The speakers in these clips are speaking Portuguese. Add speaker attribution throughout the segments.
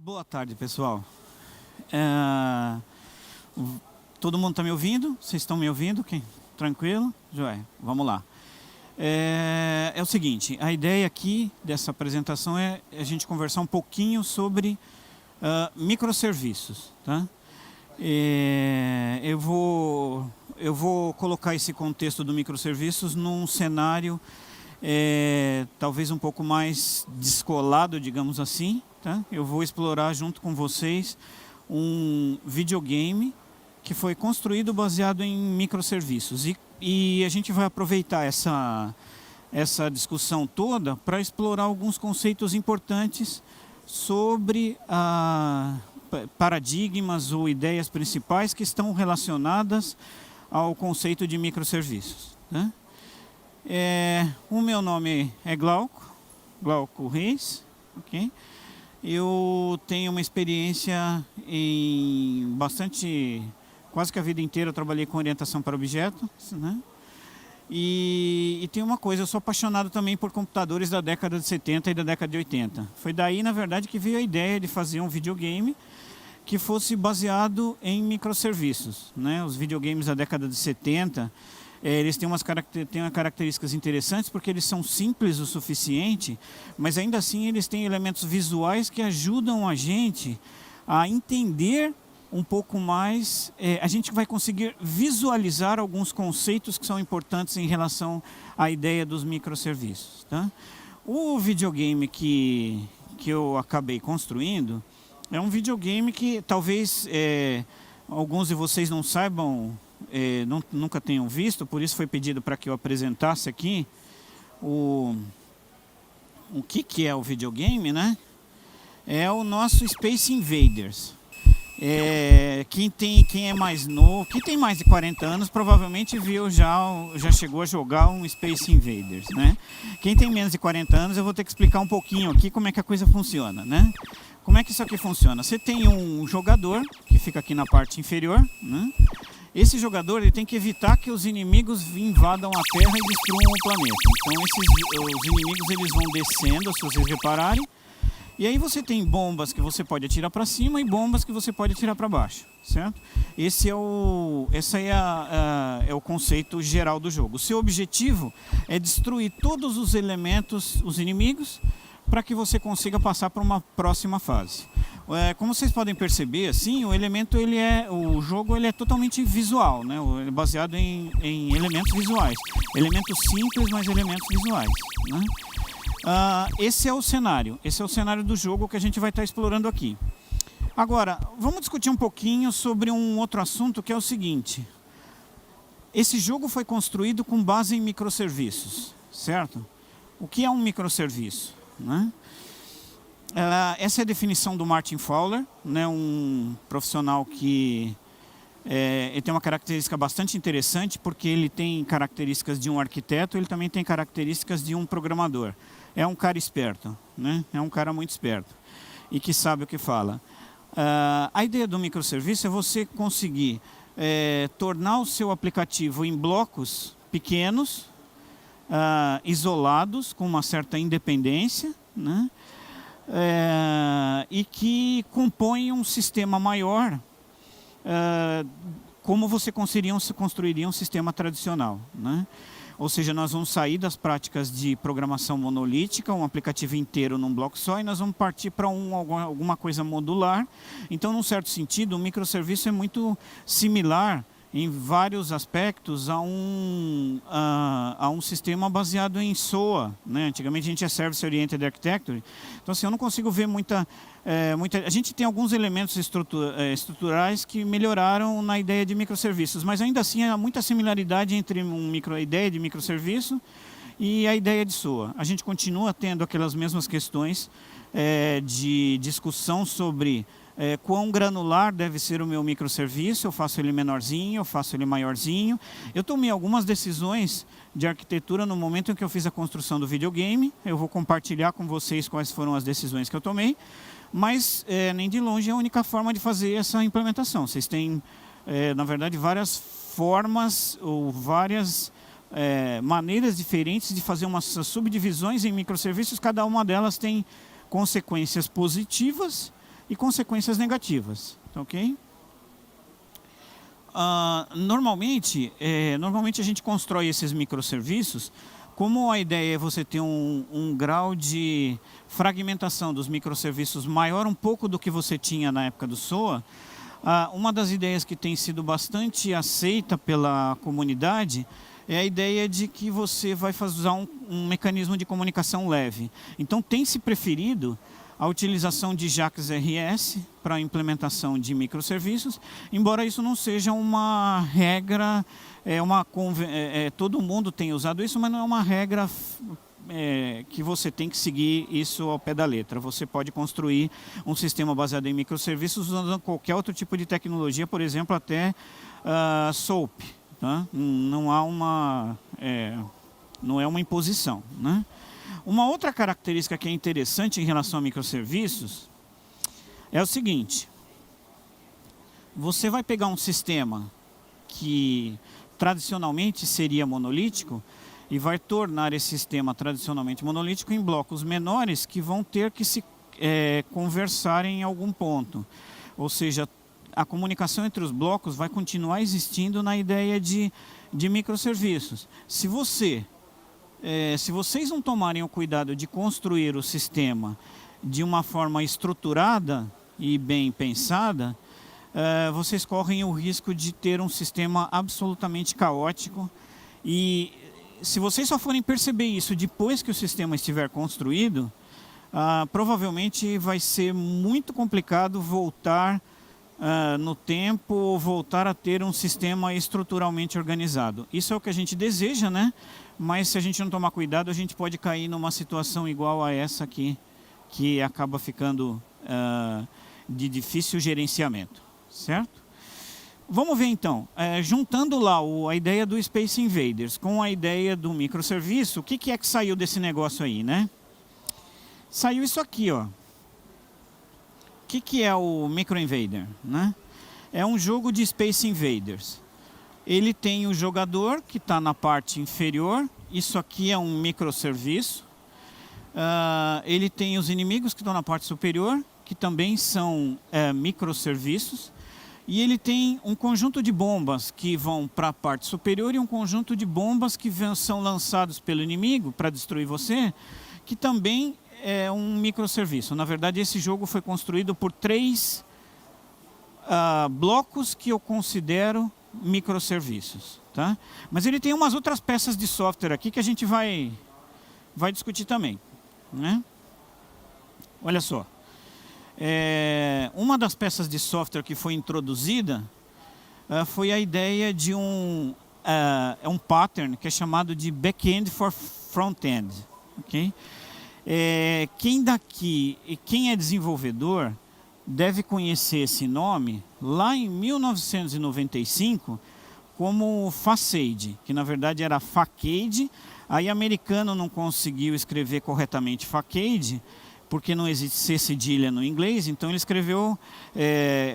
Speaker 1: Boa tarde, pessoal. É, Todo mundo está me ouvindo? Vocês estão me ouvindo? Tranquilo? Joia, vamos lá. É o seguinte, a ideia aqui dessa apresentação é a gente conversar um pouquinho sobre microserviços. Tá? Eu vou colocar esse contexto do microserviços num cenário talvez um pouco mais descolado, digamos assim. Tá? Eu vou explorar junto com vocês um videogame que foi construído baseado em microserviços. E a gente vai aproveitar essa discussão toda para explorar alguns conceitos importantes sobre paradigmas ou ideias principais que estão relacionadas ao conceito de microserviços. Tá? O meu nome é Glauco Reis. Okay? Eu tenho uma experiência em quase que a vida inteira eu trabalhei com orientação para objetos, né? E tem uma coisa, eu sou apaixonado também por computadores da década de 70 e da década de 80. Foi daí, na verdade, que veio a ideia de fazer um videogame que fosse baseado em microserviços, né? Os videogames da década de 70, eles têm umas características interessantes porque eles são simples o suficiente, mas ainda assim eles têm elementos visuais que ajudam a gente a entender um pouco mais. A gente vai conseguir visualizar alguns conceitos que são importantes em relação à ideia dos microserviços. Tá? O videogame que eu acabei construindo é um videogame que talvez alguns de vocês não saibam, nunca tenham visto, por isso foi pedido para que eu apresentasse aqui o que é o videogame, né? É o nosso Space Invaders. Quem é mais novo, quem tem mais de 40 anos, provavelmente já chegou a jogar um Space Invaders, né? Quem tem menos de 40 anos, eu vou ter que explicar um pouquinho aqui como é que a coisa funciona, né? Como é que isso aqui funciona? Você tem um jogador, que fica aqui na parte inferior, né? Esse jogador ele tem que evitar que os inimigos invadam a Terra e destruam o planeta. Então os inimigos eles vão descendo, se vocês repararem. E aí você tem bombas que você pode atirar para cima e bombas que você pode atirar para baixo, certo? Esse é o conceito geral do jogo. O seu objetivo é destruir todos os elementos, os inimigos, para que você consiga passar para uma próxima fase. Como vocês podem perceber, assim, o jogo ele é totalmente visual, né? Ele é baseado em elementos visuais, elementos simples, mas elementos visuais, né? Esse é o cenário do jogo que a gente vai estar explorando aqui. Agora, vamos discutir um pouquinho sobre um outro assunto que é o seguinte. Esse jogo foi construído com base em microserviços, certo? O que é um microserviço? Né? Essa é a definição do Martin Fowler, né? Um profissional que ele tem uma característica bastante interessante, porque ele tem características de um arquiteto, ele também tem características de um programador. É um cara esperto, né? É um cara muito esperto e que sabe o que fala. A ideia do microserviço é você conseguir tornar o seu aplicativo em blocos pequenos, isolados, com uma certa independência, né? E que compõem um sistema maior, como você construiria um sistema tradicional, né? Ou seja, nós vamos sair das práticas de programação monolítica, um aplicativo inteiro num bloco só, e nós vamos partir para alguma coisa modular. Então, num certo sentido, o microserviço é muito similar em vários aspectos a um sistema baseado em SOA, né? Antigamente a gente é Service Oriented Architecture. Então, assim, eu não consigo ver a gente tem alguns elementos estruturais que melhoraram na ideia de microserviços, mas ainda assim há muita similaridade entre a ideia de microserviço e a ideia de SOA. A gente continua tendo aquelas mesmas questões de discussão sobre quão granular deve ser o meu microserviço, eu faço ele menorzinho, eu faço ele maiorzinho. Eu tomei algumas decisões de arquitetura no momento em que eu fiz a construção do videogame. Eu vou compartilhar com vocês quais foram as decisões que eu tomei, mas nem de longe é a única forma de fazer essa implementação. Vocês têm, na verdade, várias formas ou várias maneiras diferentes de fazer umas subdivisões em microserviços. Cada uma delas tem consequências positivas e consequências negativas, ok? Normalmente a gente constrói esses microserviços como a ideia é você ter um grau de fragmentação dos microserviços maior um pouco do que você tinha na época do SOA. Uma das ideias que tem sido bastante aceita pela comunidade é a ideia de que você vai usar um mecanismo de comunicação leve. Então tem se preferido a utilização de JAX RS para a implementação de microserviços, embora isso não seja uma regra, todo mundo tem usado isso, mas não é uma regra que você tem que seguir isso ao pé da letra. Você pode construir um sistema baseado em microserviços usando qualquer outro tipo de tecnologia, por exemplo, até SOAP. Tá? Não é uma imposição, né? Uma outra característica que é interessante em relação a microserviços é o seguinte: você vai pegar um sistema que tradicionalmente seria monolítico e vai tornar esse sistema tradicionalmente monolítico em blocos menores que vão ter que se conversar em algum ponto. Ou seja, a comunicação entre os blocos vai continuar existindo na ideia de microserviços. Se vocês não tomarem o cuidado de construir o sistema de uma forma estruturada e bem pensada, vocês correm o risco de ter um sistema absolutamente caótico. E se vocês só forem perceber isso depois que o sistema estiver construído, provavelmente vai ser muito complicado voltar no tempo ou voltar a ter um sistema estruturalmente organizado. Isso é o que a gente deseja, né? Mas se a gente não tomar cuidado, a gente pode cair numa situação igual a essa aqui, que acaba ficando de difícil gerenciamento, certo? Vamos ver então, juntando lá a ideia do Space Invaders com a ideia do microserviço, o que é que saiu desse negócio aí, né? Saiu isso aqui, ó. O que é o Micro Invader, né? É um jogo de Space Invaders. Ele tem o jogador que está na parte inferior. Isso aqui é um microserviço. Ele tem os inimigos que estão na parte superior, que também são microserviços. E ele tem um conjunto de bombas que vão para a parte superior e um conjunto de bombas que são lançados pelo inimigo para destruir você, que também é um microserviço. Na verdade, esse jogo foi construído por 3 blocos que eu considero microserviços, tá? Mas ele tem umas outras peças de software aqui que a gente vai discutir também, né? Olha só. Uma das peças de software que foi introduzida foi a ideia de um pattern que é chamado de back-end for front-end, ok? Quem é desenvolvedor deve conhecer esse nome lá em 1995 como Facade, que na verdade era Facade. Aí americano não conseguiu escrever corretamente Facade, porque não existe cedilha no inglês, então ele escreveu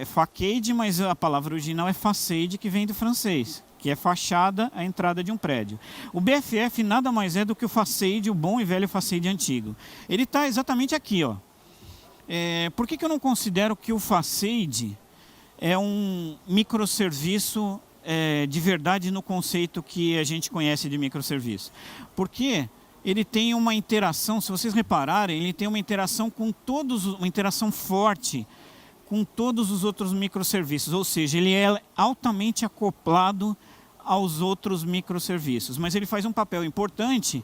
Speaker 1: Facade, mas a palavra original é Facade, que vem do francês, que é fachada, a entrada de um prédio. O BFF nada mais é do que o Facade, o bom e velho Facade antigo. Ele está exatamente aqui, ó. Por que eu não considero que o Facade é um microserviço de verdade no conceito que a gente conhece de microserviço? Porque ele tem uma interação, se vocês repararem, ele tem uma interação uma interação forte com todos os outros microserviços, ou seja, ele é altamente acoplado aos outros microserviços, mas ele faz um papel importante,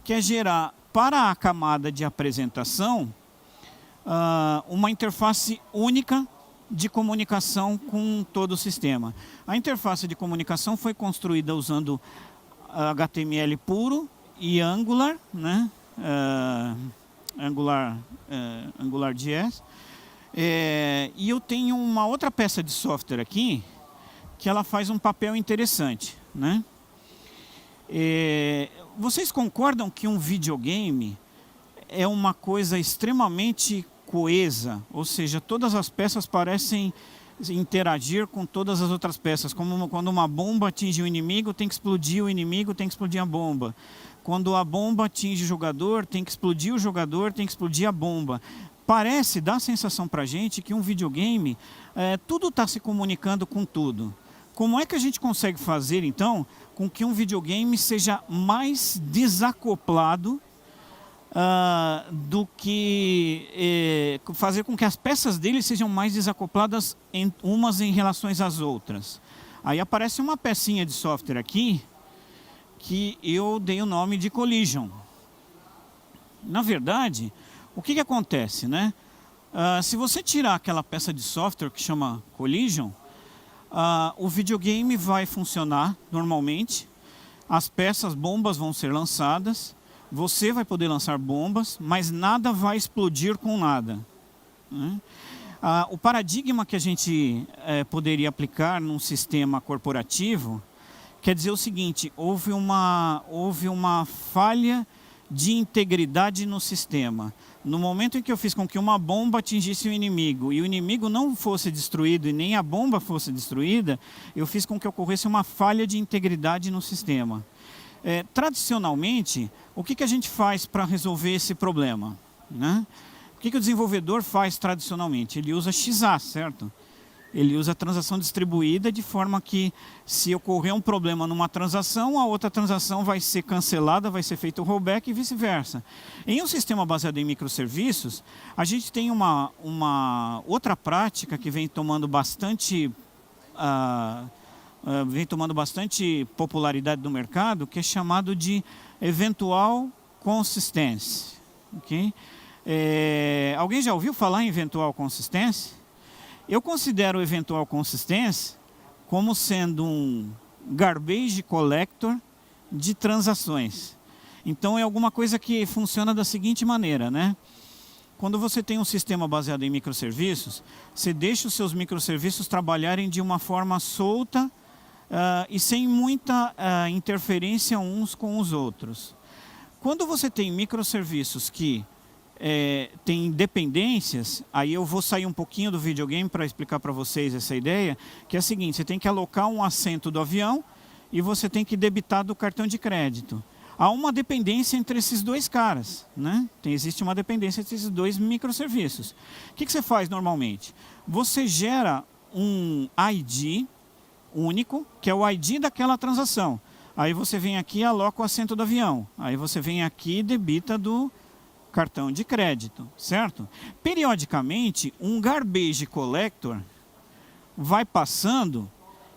Speaker 1: que é gerar para a camada de apresentação uma interface única de comunicação com todo o sistema. A interface de comunicação foi construída usando HTML puro e Angular, né? AngularJS. E eu tenho uma outra peça de software aqui que ela faz um papel interessante, né? Vocês concordam que um videogame é uma coisa extremamente coesa? Ou seja, todas as peças parecem interagir com todas as outras peças. Como quando uma bomba atinge o inimigo, tem que explodir o inimigo, tem que explodir a bomba. Quando a bomba atinge o jogador, tem que explodir o jogador, tem que explodir a bomba. dá a sensação para a gente que um videogame, tudo está se comunicando com tudo. Como é que a gente consegue fazer, então, com que um videogame seja mais desacoplado do que fazer com que as peças dele sejam mais desacopladas umas em relação às outras? Aí aparece uma pecinha de software aqui, que eu dei o nome de Collision. Na verdade, o que acontece, né? Se você tirar aquela peça de software que chama Collision, o videogame vai funcionar normalmente, as bombas vão ser lançadas, você vai poder lançar bombas, mas nada vai explodir com nada, né? O paradigma que a gente poderia aplicar num sistema corporativo quer dizer o seguinte: houve uma falha de integridade no sistema. No momento em que eu fiz com que uma bomba atingisse o inimigo e o inimigo não fosse destruído e nem a bomba fosse destruída, eu fiz com que ocorresse uma falha de integridade no sistema. Tradicionalmente, o que a gente faz para resolver esse problema, né? O que o desenvolvedor faz tradicionalmente? Ele usa XA, certo? Ele usa a transação distribuída de forma que, se ocorrer um problema numa transação, a outra transação vai ser cancelada, vai ser feito o rollback e vice-versa. Em um sistema baseado em microserviços, a gente tem uma outra prática que vem tomando bastante popularidade no mercado, que é chamado de eventual consistência. Okay? Alguém já ouviu falar em eventual consistência? Eu considero o eventual consistência como sendo um garbage collector de transações. Então é alguma coisa que funciona da seguinte maneira, né? Quando você tem um sistema baseado em microserviços, você deixa os seus microserviços trabalharem de uma forma solta e sem muita interferência uns com os outros. Quando você tem microserviços que tem dependências, aí eu vou sair um pouquinho do videogame para explicar para vocês essa ideia, que é a seguinte: você tem que alocar um assento do avião e você tem que debitar do cartão de crédito. Há uma dependência entre esses dois caras, né? Existe uma dependência entre esses dois microserviços. O que você faz normalmente? Você gera um ID único, que é o ID daquela transação. Aí você vem aqui e aloca o assento do avião. Aí você vem aqui e debita do cartão de crédito, certo? Periodicamente, um garbage collector vai passando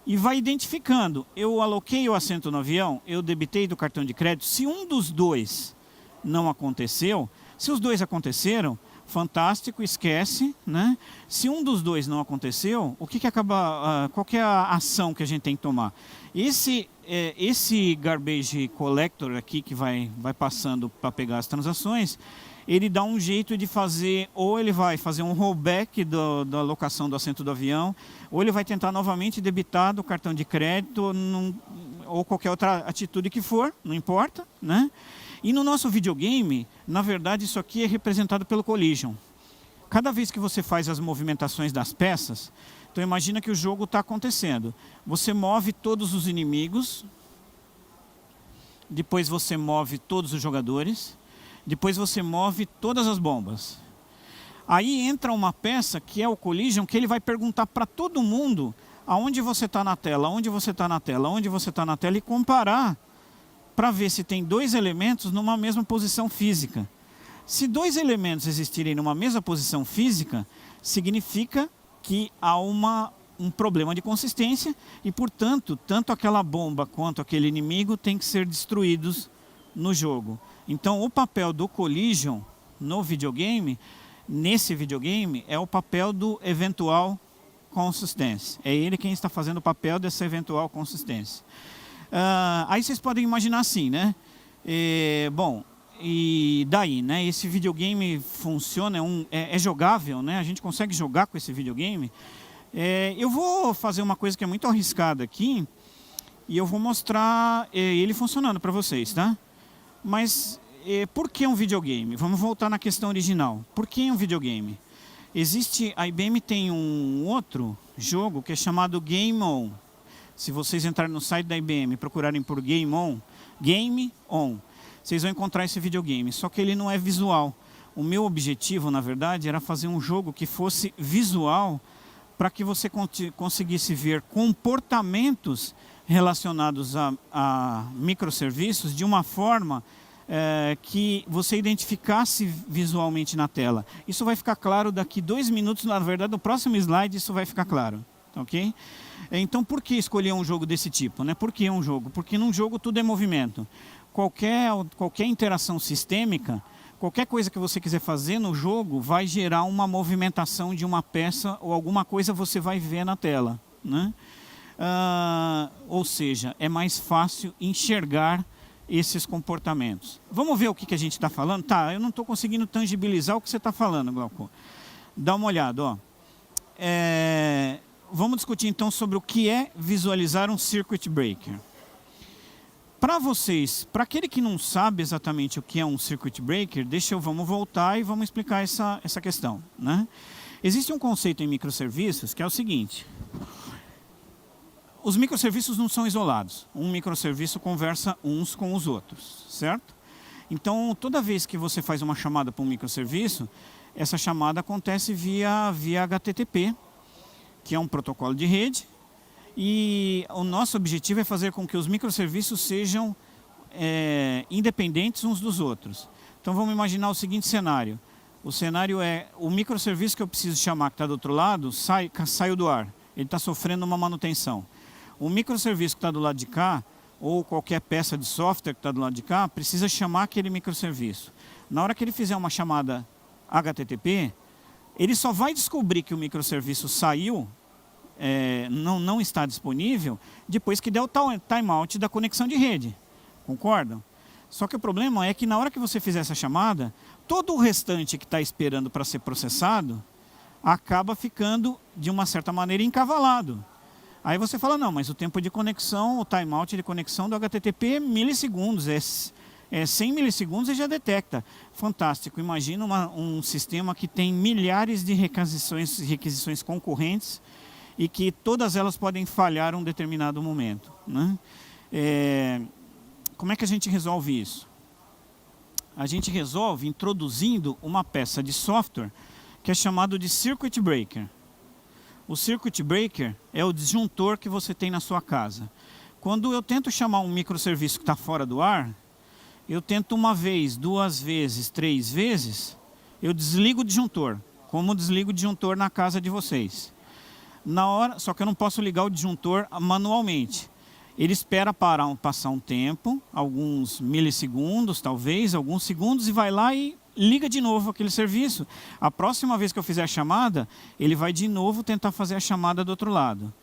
Speaker 1: e vai identificando: eu aloquei o assento no avião, eu debitei do cartão de crédito. Se um dos dois não aconteceu, se os dois aconteceram, fantástico, esquece, né? Se um dos dois não aconteceu, qual que é a ação que a gente tem que tomar? Esse garbage collector aqui que vai passando para pegar as transações, ele dá um jeito de fazer, ou ele vai fazer um rollback da alocação do assento do avião, ou ele vai tentar novamente debitar do cartão de crédito, ou qualquer outra atitude que for, não importa, né? E no nosso videogame, na verdade, isso aqui é representado pelo Collision. Cada vez que você faz as movimentações das peças, então imagina que o jogo está acontecendo. Você move todos os inimigos, depois você move todos os jogadores, depois você move todas as bombas. Aí entra uma peça que é o Collision, que ele vai perguntar para todo mundo aonde você está na tela, onde você está na tela, onde você está na tela, e comparar para ver se tem dois elementos numa mesma posição física. Se dois elementos existirem numa mesma posição física, significa que há um problema de consistência e, portanto, tanto aquela bomba quanto aquele inimigo têm que ser destruídos no jogo. Então, o papel do Collision no videogame, nesse videogame, é o papel do eventual consistência. É ele quem está fazendo o papel dessa eventual consistência. Aí vocês podem imaginar assim, né? Bom, e daí, né? Esse videogame funciona, é jogável, né? A gente consegue jogar com esse videogame. Eu vou fazer uma coisa que é muito arriscada aqui, e eu vou mostrar ele funcionando para vocês, tá? Mas por que um videogame? Vamos voltar na questão original. Por que um videogame? A IBM tem um outro jogo que é chamado Game On. Se vocês entrarem no site da IBM e procurarem por Game On, vocês vão encontrar esse videogame, só que ele não é visual. O meu objetivo, na verdade, era fazer um jogo que fosse visual para que você conseguisse ver comportamentos relacionados a microserviços de uma forma que você identificasse visualmente na tela. Isso vai ficar claro daqui 2 minutos, na verdade, no próximo slide isso vai ficar claro. Ok? Então, por que escolher um jogo desse tipo, né? Por que um jogo? Porque num jogo tudo é movimento. Qualquer interação sistêmica, qualquer coisa que você quiser fazer no jogo vai gerar uma movimentação de uma peça ou alguma coisa você vai ver na tela, né? Ou seja, é mais fácil enxergar esses comportamentos. Vamos ver o que a gente está falando? Tá, eu não estou conseguindo tangibilizar o que você está falando, Glauco. Dá uma olhada, ó. Vamos discutir então sobre o que é visualizar um circuit breaker. Para vocês, para aquele que não sabe exatamente o que é um circuit breaker, vamos voltar e vamos explicar essa questão, né? Existe um conceito em microserviços que é o seguinte: os microserviços não são isolados. Um microserviço conversa uns com os outros, certo? Então, toda vez que você faz uma chamada para um microserviço, essa chamada acontece via HTTP, que é um protocolo de rede. E o nosso objetivo é fazer com que os microserviços sejam independentes uns dos outros. Então vamos imaginar o seguinte cenário. O cenário é o microserviço que eu preciso chamar, que está do outro lado, saiu do ar. Ele está sofrendo uma manutenção. O microserviço que está do lado de cá, ou qualquer peça de software que está do lado de cá, precisa chamar aquele microserviço. Na hora que ele fizer uma chamada HTTP, ele só vai descobrir que o microserviço saiu, não está disponível, depois que der o timeout da conexão de rede. Concordam? Só que o problema é que na hora que você fizer essa chamada, todo o restante que está esperando para ser processado, acaba ficando, de uma certa maneira, encavalado. Aí você fala, não, mas o tempo de conexão, o timeout de conexão do HTTP é milissegundos, 100 milissegundos e já detecta. Fantástico, imagina um sistema que tem milhares de requisições concorrentes, e que todas elas podem falhar em um determinado momento, né? Como é que a gente resolve isso? A gente resolve introduzindo uma peça de software que é chamado de circuit breaker. O circuit breaker é o disjuntor que você tem na sua casa. Quando eu tento chamar um microserviço que está fora do ar, eu tento 1 vez, 2 vezes, 3 vezes, eu desligo o disjuntor, como desligo o disjuntor na casa de vocês. Só que eu não posso ligar o disjuntor manualmente. Ele espera passar um tempo, alguns milissegundos, talvez, alguns segundos, e vai lá e liga de novo aquele serviço. A próxima vez que eu fizer a chamada, ele vai de novo tentar fazer a chamada do outro lado.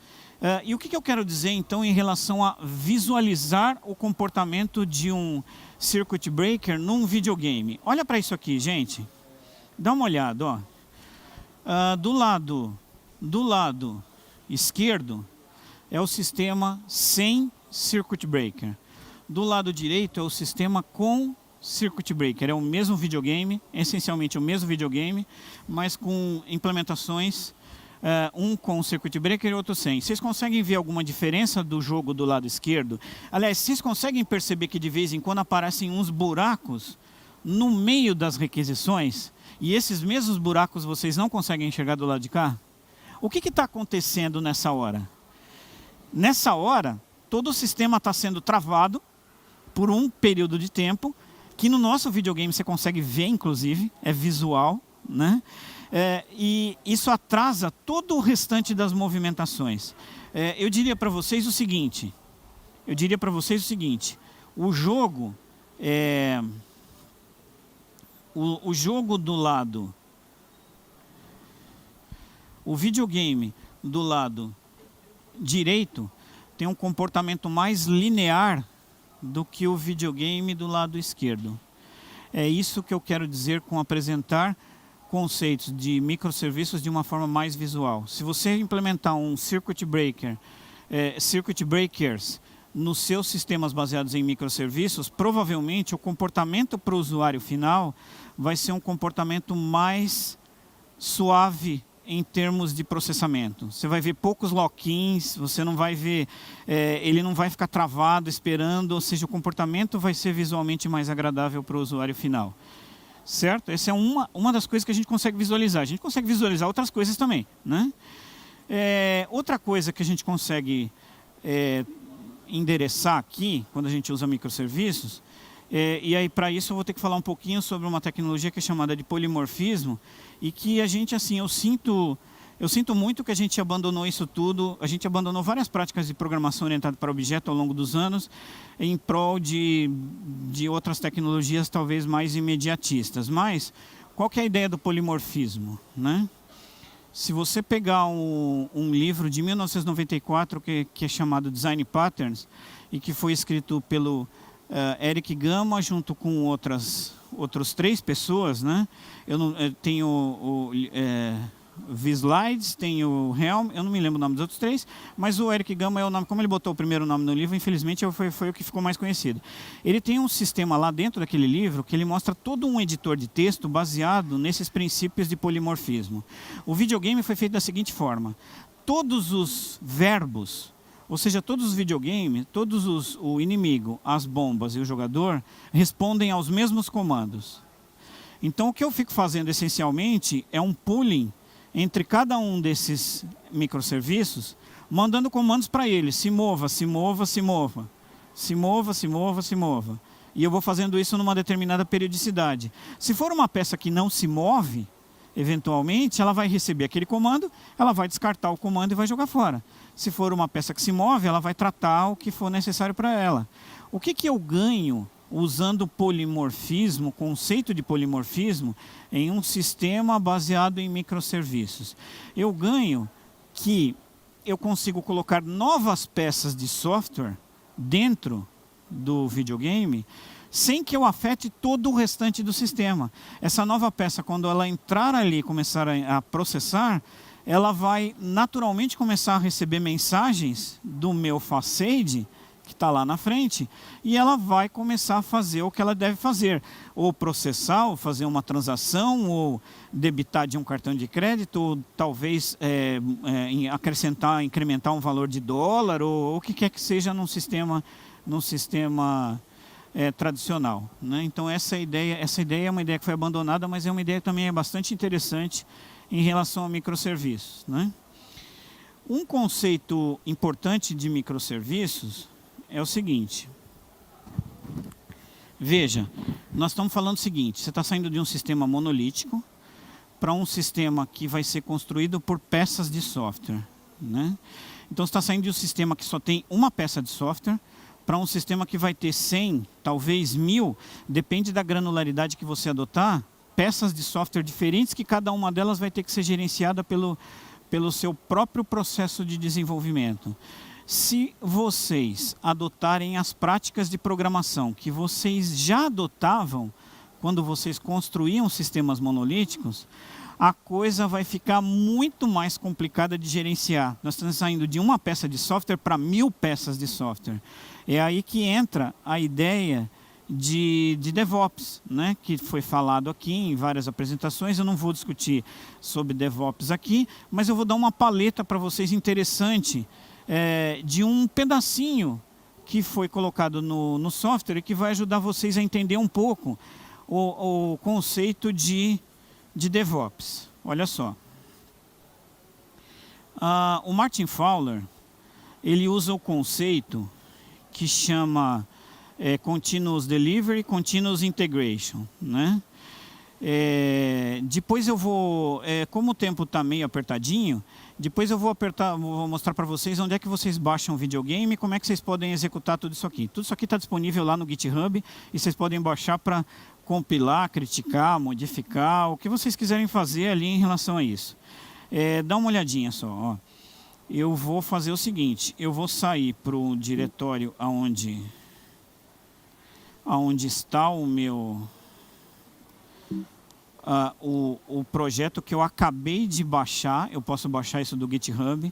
Speaker 1: E o que eu quero dizer, então, em relação a visualizar o comportamento de um circuit breaker num videogame? Olha para isso aqui, gente. Dá uma olhada, ó. Do lado esquerdo é o sistema sem circuit breaker. Do lado direito é o sistema com circuit breaker. É o mesmo videogame, essencialmente o mesmo videogame, mas com implementações, um com circuit breaker e outro sem. Vocês conseguem ver alguma diferença do jogo do lado esquerdo? Aliás, vocês conseguem perceber que de vez em quando aparecem uns buracos no meio das requisições? E esses mesmos buracos vocês não conseguem enxergar do lado de cá? O que está acontecendo nessa hora? Nessa hora, todo o sistema está sendo travado por um período de tempo, que no nosso videogame você consegue ver, inclusive, é visual, né? E isso atrasa todo o restante das movimentações. Eu diria para vocês o seguinte, o jogo do lado... O videogame do lado direito tem um comportamento mais linear do que o videogame do lado esquerdo. É isso que eu quero dizer com apresentar conceitos de microserviços de uma forma mais visual. Se você implementar um circuit breakers nos seus sistemas baseados em microserviços, provavelmente o comportamento para o usuário final vai ser um comportamento mais suave em termos de processamento. Você vai ver poucos lock-ins, você não vai ver, ele não vai ficar travado esperando, ou seja, o comportamento vai ser visualmente mais agradável para o usuário final. certo? Essa é uma das coisas que a gente consegue visualizar. A gente consegue visualizar outras coisas também, né? Outra coisa que a gente consegue endereçar aqui, quando a gente usa microserviços, e aí para isso eu vou ter que falar um pouquinho sobre uma tecnologia que é chamada de polimorfismo, e que a gente, assim, eu sinto muito que a gente abandonou isso tudo, a gente abandonou várias práticas de programação orientada para objeto ao longo dos anos, em prol de outras tecnologias talvez mais imediatistas. Mas, qual que é a ideia do polimorfismo, né? Se você pegar um livro de 1994, que é chamado Design Patterns, e que foi escrito pelo Eric Gama, junto com outras 3 pessoas, né? Eu tenho o V-Slides, tem o Helm, eu não me lembro o nome dos outros 3, mas o Eric Gama é o nome, como ele botou o primeiro nome no livro, infelizmente foi o que ficou mais conhecido. Ele tem um sistema lá dentro daquele livro que ele mostra todo um editor de texto baseado nesses princípios de polimorfismo. O videogame foi feito da seguinte forma: todos os verbos, ou seja, todos os videogames, o inimigo, as bombas e o jogador respondem aos mesmos comandos. Então o que eu fico fazendo essencialmente é um pooling entre cada um desses microserviços, mandando comandos para ele: se mova, se mova, se mova, se mova, se mova, se mova. E eu vou fazendo isso numa determinada periodicidade. Se for uma peça que não se move, eventualmente ela vai receber aquele comando, ela vai descartar o comando e vai jogar fora. Se for uma peça que se move, ela vai tratar o que for necessário para ela. O que eu ganho usando polimorfismo, conceito de polimorfismo, em um sistema baseado em microserviços? Eu ganho que eu consigo colocar novas peças de software dentro do videogame, sem que eu afete todo o restante do sistema. Essa nova peça, quando ela entrar ali e começar a processar, ela vai naturalmente começar a receber mensagens do meu facade, que está lá na frente, e ela vai começar a fazer o que ela deve fazer, ou processar, ou fazer uma transação, ou debitar de um cartão de crédito, ou talvez acrescentar, incrementar um valor de dólar, ou o que quer que seja num sistema tradicional, né? Então essa ideia é uma ideia que foi abandonada, mas é uma ideia que também é bastante interessante em relação a microserviços, né? Um conceito importante de microserviços é o seguinte: veja, nós estamos falando o seguinte: você está saindo de um sistema monolítico para um sistema que vai ser construído por peças de software, né? Então você está saindo de um sistema que só tem uma peça de software para um sistema que vai ter 100, talvez 1000, depende da granularidade que você adotar, peças de software diferentes, que cada uma delas vai ter que ser gerenciada pelo seu próprio processo de desenvolvimento. Se vocês adotarem as práticas de programação que vocês já adotavam quando vocês construíam sistemas monolíticos, a coisa vai ficar muito mais complicada de gerenciar. Nós estamos saindo de uma peça de software para 1000 peças de software. É aí que entra a ideia de DevOps, né? Que foi falado aqui em várias apresentações. Eu não vou discutir sobre DevOps aqui, mas eu vou dar uma paleta para vocês interessante de um pedacinho que foi colocado no software e que vai ajudar vocês a entender um pouco o conceito de DevOps. Olha só. O Martin Fowler, ele usa o conceito que chama Continuous Delivery, Continuous Integration, né? Depois eu vou, como o tempo está meio apertadinho, depois eu vou mostrar para vocês onde é que vocês baixam o videogame, como é que vocês podem executar tudo isso aqui. Tudo isso aqui está disponível lá no GitHub e vocês podem baixar para compilar, criticar, modificar, o que vocês quiserem fazer ali em relação a isso. Dá uma olhadinha só, ó. Eu vou fazer o seguinte: eu vou sair para o diretório aonde está o meu o projeto que eu acabei de baixar. Eu posso baixar isso do GitHub.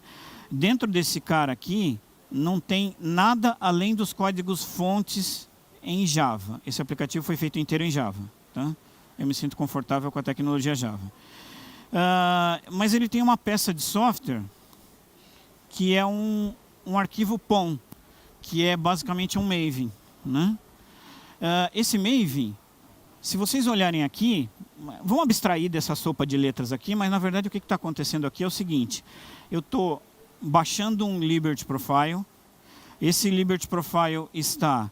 Speaker 1: Dentro desse cara aqui não tem nada além dos códigos fontes em Java. Esse aplicativo foi feito inteiro em Java, tá? Eu me sinto confortável com a tecnologia Java. Mas ele tem uma peça de software que é um arquivo POM, que é basicamente um Maven, né? Esse Maven, se vocês olharem aqui, vamos abstrair dessa sopa de letras aqui, mas na verdade o que está acontecendo aqui é o seguinte, eu estou baixando um Liberty Profile, esse Liberty Profile está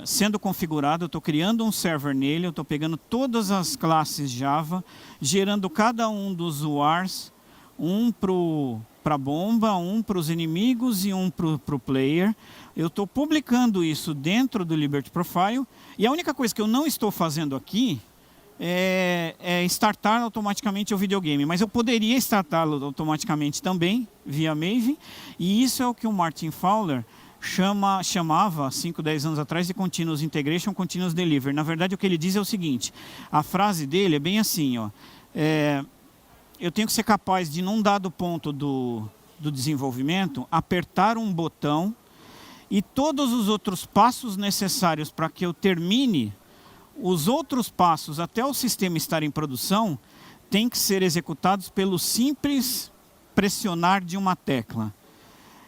Speaker 1: sendo configurado, eu estou criando um server nele, eu estou pegando todas as classes Java, gerando cada um dos UARs, um para a bomba, um para os inimigos e um para o player. Eu estou publicando isso dentro do Liberty Profile, e a única coisa que eu não estou fazendo aqui é startar automaticamente o videogame, mas eu poderia startá-lo automaticamente também, via Maven, e isso é o que o Martin Fowler chamava, 5, 10 anos atrás, de Continuous Integration, Continuous Delivery. Na verdade, o que ele diz é o seguinte, a frase dele é bem assim, ó, eu tenho que ser capaz de, num dado ponto do desenvolvimento, apertar um botão e todos os outros passos necessários para que eu termine os outros passos até o sistema estar em produção têm que ser executados pelo simples pressionar de uma tecla.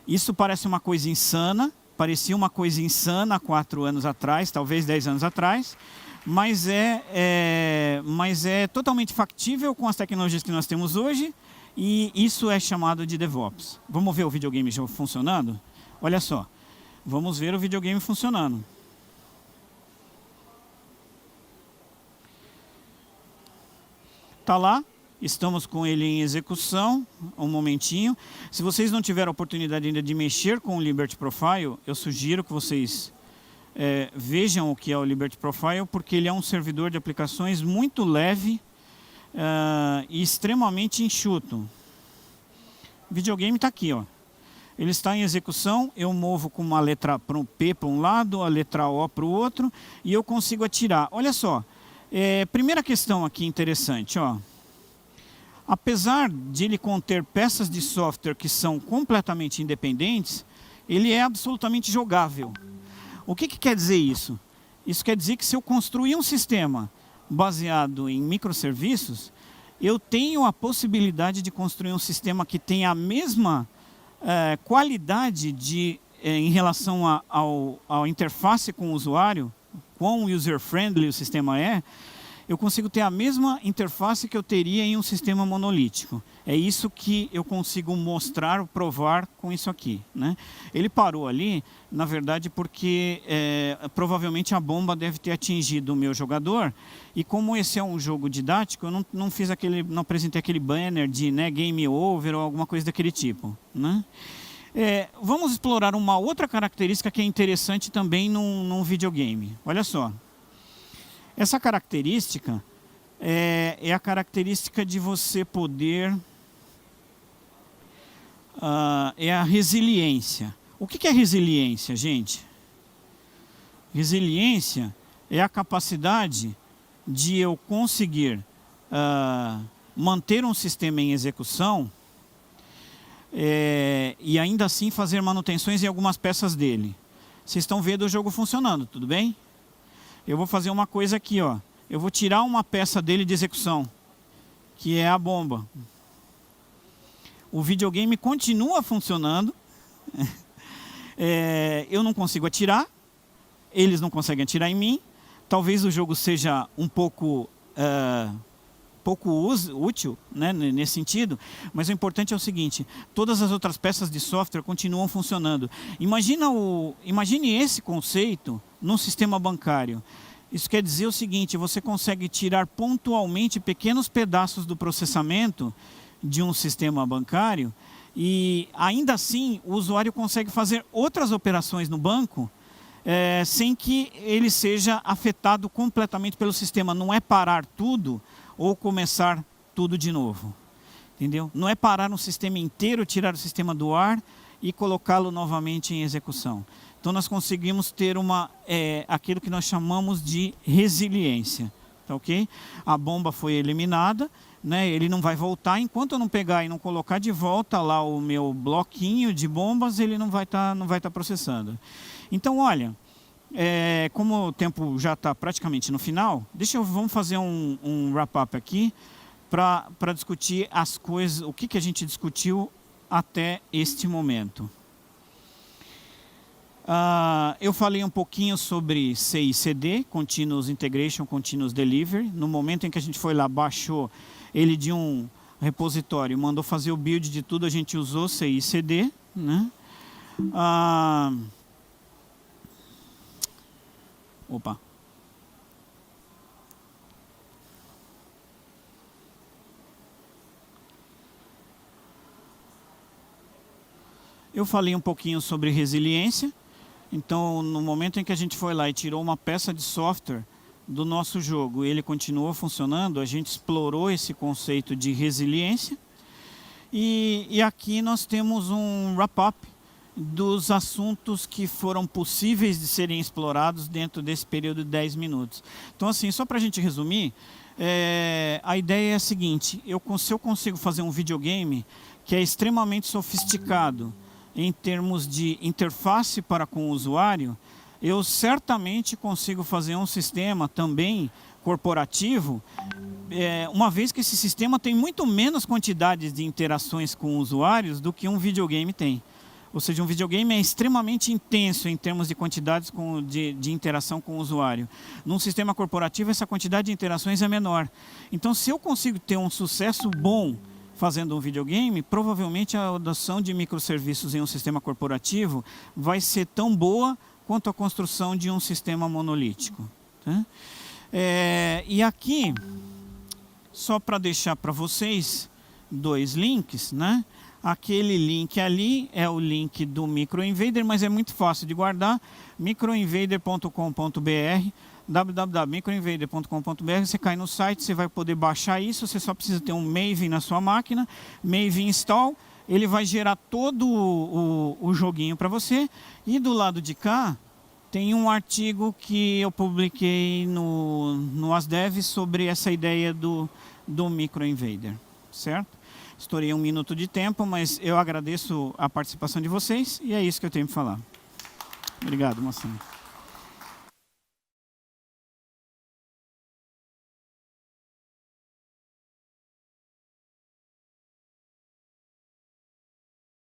Speaker 1: Isso parece uma coisa insana, parecia uma coisa insana há 4 anos atrás, talvez 10 anos atrás, mas é totalmente factível com as tecnologias que nós temos hoje, e isso é chamado de DevOps. Vamos ver o videogame já funcionando? Olha só, vamos ver o videogame funcionando. Está lá, estamos com ele em execução, um momentinho. Se vocês não tiveram a oportunidade ainda de mexer com o Liberty Profile, eu sugiro que vocês vejam o que é o Liberty Profile, porque ele é um servidor de aplicações muito leve e extremamente enxuto. O videogame está aqui, ó. Ele está em execução, eu movo com uma letra P para um lado, a letra O para o outro, e eu consigo atirar. Olha só, primeira questão aqui interessante, ó. Apesar de ele conter peças de software que são completamente independentes, ele é absolutamente jogável. O que quer dizer isso? Isso quer dizer que se eu construir um sistema baseado em microserviços, eu tenho a possibilidade de construir um sistema que tenha a mesma qualidade em relação à interface com o usuário, quão user-friendly o sistema é, eu consigo ter a mesma interface que eu teria em um sistema monolítico. É isso que eu consigo mostrar, provar com isso aqui, né? Ele parou ali, na verdade, porque provavelmente a bomba deve ter atingido o meu jogador, e como esse é um jogo didático, eu não apresentei aquele banner de game over ou alguma coisa daquele tipo, né? Vamos explorar uma outra característica que é interessante também num videogame. Olha só. Essa característica é a característica de você poder... é a resiliência. O que é resiliência, gente? Resiliência é a capacidade de eu conseguir manter um sistema em execução e ainda assim fazer manutenções em algumas peças dele. Vocês estão vendo o jogo funcionando, tudo bem? Eu vou fazer uma coisa aqui, ó. Eu vou tirar uma peça dele de execução, que é a bomba. O videogame continua funcionando. Eu não consigo atirar. Eles não conseguem atirar em mim. Talvez o jogo seja um pouco útil, né, nesse sentido, mas o importante é o seguinte: todas as outras peças de software continuam funcionando. Imagine esse conceito num sistema bancário. Isso quer dizer o seguinte: você consegue tirar pontualmente pequenos pedaços do processamento de um sistema bancário e ainda assim o usuário consegue fazer outras operações no banco sem que ele seja afetado completamente pelo sistema. Não é parar tudo ou começar tudo de novo, entendeu? Não é parar um sistema inteiro, tirar o sistema do ar e colocá-lo novamente em execução. Então nós conseguimos ter aquilo que nós chamamos de resiliência, tá ok? A bomba foi eliminada, né? Ele não vai voltar enquanto eu não pegar e não colocar de volta lá o meu bloquinho de bombas, ele não vai tá processando. Então, olha, como o tempo já está praticamente no final, vamos fazer um wrap-up aqui para discutir as coisas, o que a gente discutiu até este momento. Eu falei um pouquinho sobre CI/CD, Continuous Integration, Continuous Delivery. No momento em que a gente foi lá, baixou ele de um repositório, mandou fazer o build de tudo, a gente usou CI/CD, né? Eu falei um pouquinho sobre resiliência. Então, no momento em que a gente foi lá e tirou uma peça de software do nosso jogo e ele continuou funcionando, a gente explorou esse conceito de resiliência. E aqui nós temos um wrap-up dos assuntos que foram possíveis de serem explorados dentro desse período de 10 minutos. Então, assim, só para a gente resumir, a ideia é a seguinte: se eu consigo fazer um videogame que é extremamente sofisticado em termos de interface para com o usuário, eu certamente consigo fazer um sistema também corporativo, uma vez que esse sistema tem muito menos quantidades de interações com usuários do que um videogame tem. Ou seja, um videogame é extremamente intenso em termos de quantidades de interação com o usuário. Num sistema corporativo, essa quantidade de interações é menor. Então, se eu consigo ter um sucesso bom fazendo um videogame, provavelmente a adoção de microserviços em um sistema corporativo vai ser tão boa quanto a construção de um sistema monolítico. Tá? E aqui, só para deixar para vocês 2 links, né? Aquele link ali é o link do MicroInvader, mas é muito fácil de guardar, microinvader.com.br, www.microinvader.com.br, você cai no site, você vai poder baixar isso, você só precisa ter um Maven na sua máquina, Maven install, ele vai gerar todo o joguinho para você, e do lado de cá tem um artigo que eu publiquei no ASDEV sobre essa ideia do MicroInvader, certo? Estourei 1 minuto de tempo, mas eu agradeço a participação de vocês e é isso que eu tenho para falar. Obrigado, moção.